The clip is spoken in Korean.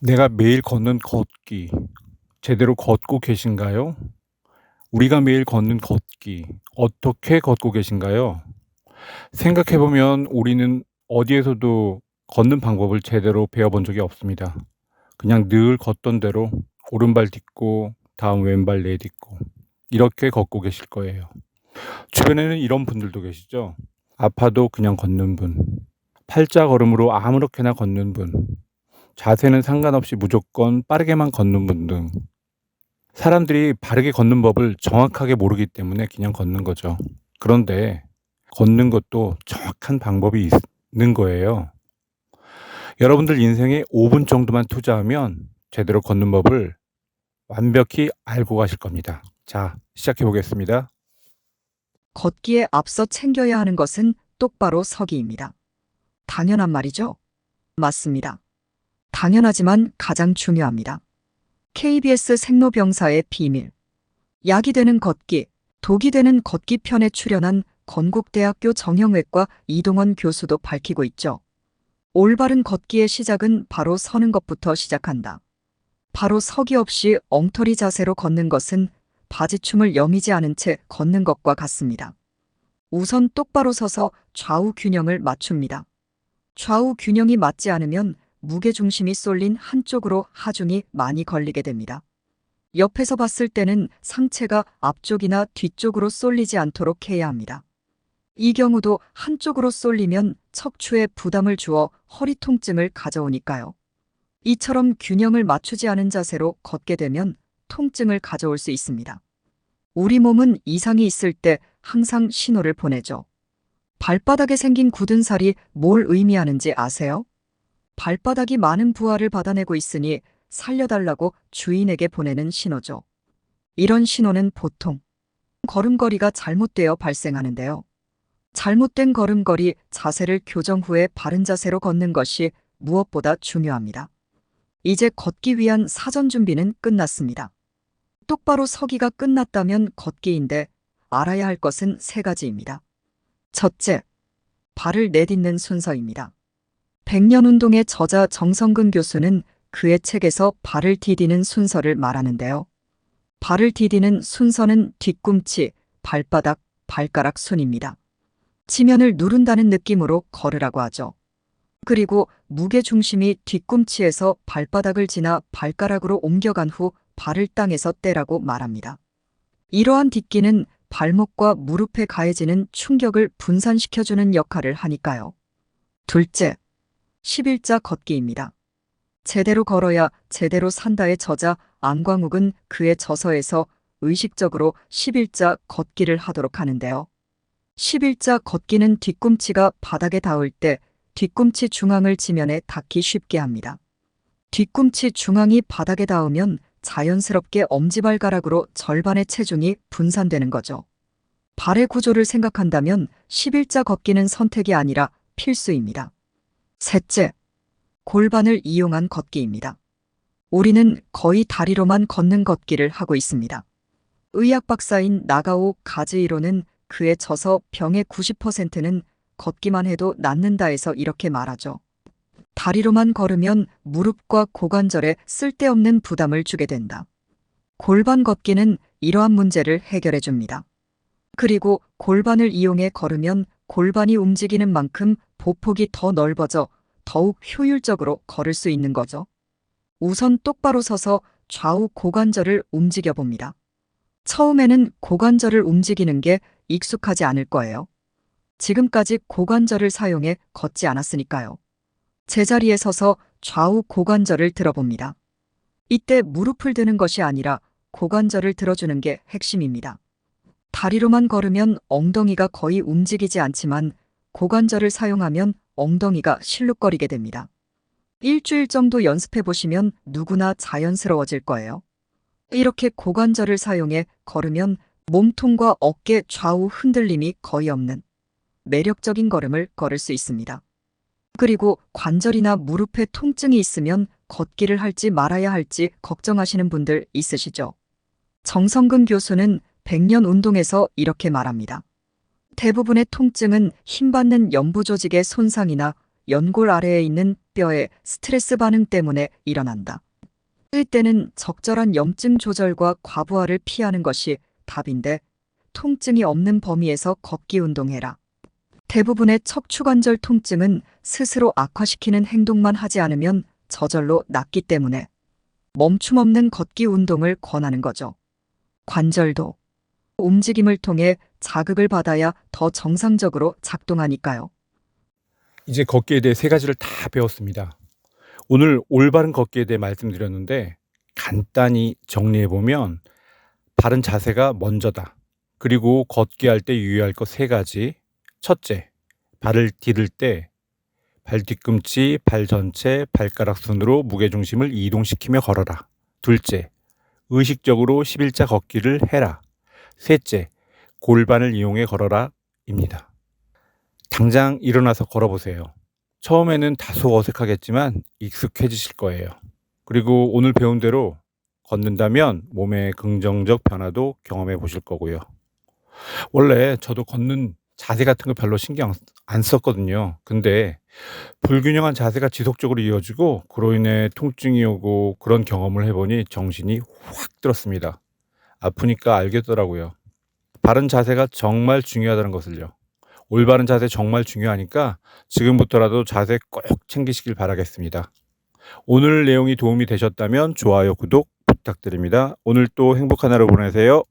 내가 매일 걷는 걷기, 제대로 걷고 계신가요? 우리가 매일 걷는 걷기, 어떻게 걷고 계신가요? 생각해 보면 우리는 어디에서도 걷는 방법을 제대로 배워본 적이 없습니다. 그냥 늘 걷던 대로 오른발 딛고 다음 왼발 내딛고 이렇게 걷고 계실 거예요. 주변에는 이런 분들도 계시죠? 아파도 그냥 걷는 분, 팔자 걸음으로 아무렇게나 걷는 분, 자세는 상관없이 무조건 빠르게만 걷는 분 등 사람들이 바르게 걷는 법을 정확하게 모르기 때문에 그냥 걷는 거죠. 그런데 걷는 것도 정확한 방법이 있는 거예요. 여러분들 인생에 5분 정도만 투자하면 제대로 걷는 법을 완벽히 알고 가실 겁니다. 자, 시작해 보겠습니다. 걷기에 앞서 챙겨야 하는 것은 똑바로 서기입니다. 당연한 말이죠? 맞습니다. 당연하지만 가장 중요합니다. KBS 생로병사의 비밀. 약이 되는 걷기, 독이 되는 걷기 편에 출연한 건국대학교 정형외과 이동원 교수도 밝히고 있죠. 올바른 걷기의 시작은 바로 서는 것부터 시작한다. 바로 서기 없이 엉터리 자세로 걷는 것은 바지춤을 여미지 않은 채 걷는 것과 같습니다. 우선 똑바로 서서 좌우 균형을 맞춥니다. 좌우 균형이 맞지 않으면 무게중심이 쏠린 한쪽으로 하중이 많이 걸리게 됩니다. 옆에서 봤을 때는 상체가 앞쪽이나 뒤쪽으로 쏠리지 않도록 해야 합니다. 이 경우도 한쪽으로 쏠리면 척추에 부담을 주어 허리 통증을 가져오니까요. 이처럼 균형을 맞추지 않은 자세로 걷게 되면 통증을 가져올 수 있습니다. 우리 몸은 이상이 있을 때 항상 신호를 보내죠. 발바닥에 생긴 굳은 살이 뭘 의미하는지 아세요? 발바닥이 많은 부하를 받아내고 있으니 살려달라고 주인에게 보내는 신호죠. 이런 신호는 보통 걸음걸이가 잘못되어 발생하는데요. 잘못된 걸음걸이, 자세를 교정 후에 바른 자세로 걷는 것이 무엇보다 중요합니다. 이제 걷기 위한 사전 준비는 끝났습니다. 똑바로 서기가 끝났다면 걷기인데 알아야 할 것은 세 가지입니다. 첫째, 발을 내딛는 순서입니다. 백년운동의 저자 정성근 교수는 그의 책에서 발을 디디는 순서를 말하는데요. 발을 디디는 순서는 뒤꿈치, 발바닥, 발가락 순입니다. 지면을 누른다는 느낌으로 걸으라고 하죠. 그리고 무게중심이 뒤꿈치에서 발바닥을 지나 발가락으로 옮겨간 후 발을 땅에서 떼라고 말합니다. 이러한 딛기는 발목과 무릎에 가해지는 충격을 분산시켜주는 역할을 하니까요. 둘째, 11자 걷기입니다. 제대로 걸어야 제대로 산다의 저자 안광욱은 그의 저서에서 의식적으로 11자 걷기를 하도록 하는데요. 11자 걷기는 뒤꿈치가 바닥에 닿을 때 뒤꿈치 중앙을 지면에 닿기 쉽게 합니다. 뒤꿈치 중앙이 바닥에 닿으면 자연스럽게 엄지발가락으로 절반의 체중이 분산되는 거죠. 발의 구조를 생각한다면 11자 걷기는 선택이 아니라 필수입니다. 셋째, 골반을 이용한 걷기입니다. 우리는 거의 다리로만 걷는 걷기를 하고 있습니다. 의학 박사인 나가오 가즈이로는 그의 저서 병의 90%는 걷기만 해도 낫는다에서 이렇게 말하죠. 다리로만 걸으면 무릎과 고관절에 쓸데없는 부담을 주게 된다. 골반 걷기는 이러한 문제를 해결해 줍니다. 그리고 골반을 이용해 걸으면 골반이 움직이는 만큼 보폭이 더 넓어져 더욱 효율적으로 걸을 수 있는 거죠. 우선 똑바로 서서 좌우 고관절을 움직여 봅니다. 처음에는 고관절을 움직이는 게 익숙하지 않을 거예요. 지금까지 고관절을 사용해 걷지 않았으니까요. 제자리에 서서 좌우 고관절을 들어봅니다. 이때 무릎을 드는 것이 아니라 고관절을 들어주는 게 핵심입니다. 다리로만 걸으면 엉덩이가 거의 움직이지 않지만 고관절을 사용하면 엉덩이가 실룩거리게 됩니다. 일주일 정도 연습해 보시면 누구나 자연스러워질 거예요. 이렇게 고관절을 사용해 걸으면 몸통과 어깨 좌우 흔들림이 거의 없는 매력적인 걸음을 걸을 수 있습니다. 그리고 관절이나 무릎에 통증이 있으면 걷기를 할지 말아야 할지 걱정하시는 분들 있으시죠? 정성근 교수는 백년 운동에서 이렇게 말합니다. 대부분의 통증은 힘받는 연부 조직의 손상이나 연골 아래에 있는 뼈의 스트레스 반응 때문에 일어난다. 일 때는 적절한 염증 조절과 과부하를 피하는 것이 답인데 통증이 없는 범위에서 걷기 운동해라. 대부분의 척추관절 통증은 스스로 악화시키는 행동만 하지 않으면 저절로 낫기 때문에 멈춤 없는 걷기 운동을 권하는 거죠. 관절도 움직임을 통해 자극을 받아야 더 정상적으로 작동하니까요. 이제 걷기에 대해 세 가지를 다 배웠습니다. 오늘 올바른 걷기에 대해 말씀드렸는데 간단히 정리해보면 바른 자세가 먼저다. 그리고 걷기 할 때 유의할 것 세 가지. 첫째, 발을 디딜 때 발 뒤꿈치, 발 전체, 발가락 순으로 무게중심을 이동시키며 걸어라. 둘째, 의식적으로 11자 걷기를 해라. 셋째, 골반을 이용해 걸어라 입니다. 당장 일어나서 걸어보세요. 처음에는 다소 어색하겠지만 익숙해지실 거예요. 그리고 오늘 배운 대로 걷는다면 몸의 긍정적 변화도 경험해 보실 거고요. 원래 저도 걷는 자세 같은 거 별로 신경 안 썼거든요. 근데 불균형한 자세가 지속적으로 이어지고 그로 인해 통증이 오고 그런 경험을 해보니 정신이 확 들었습니다. 아프니까 알겠더라고요. 바른 자세가 정말 중요하다는 것을요. 올바른 자세 정말 중요하니까 지금부터라도 자세 꼭 챙기시길 바라겠습니다. 오늘 내용이 도움이 되셨다면 좋아요, 구독 부탁드립니다. 오늘 또 행복한 하루 보내세요.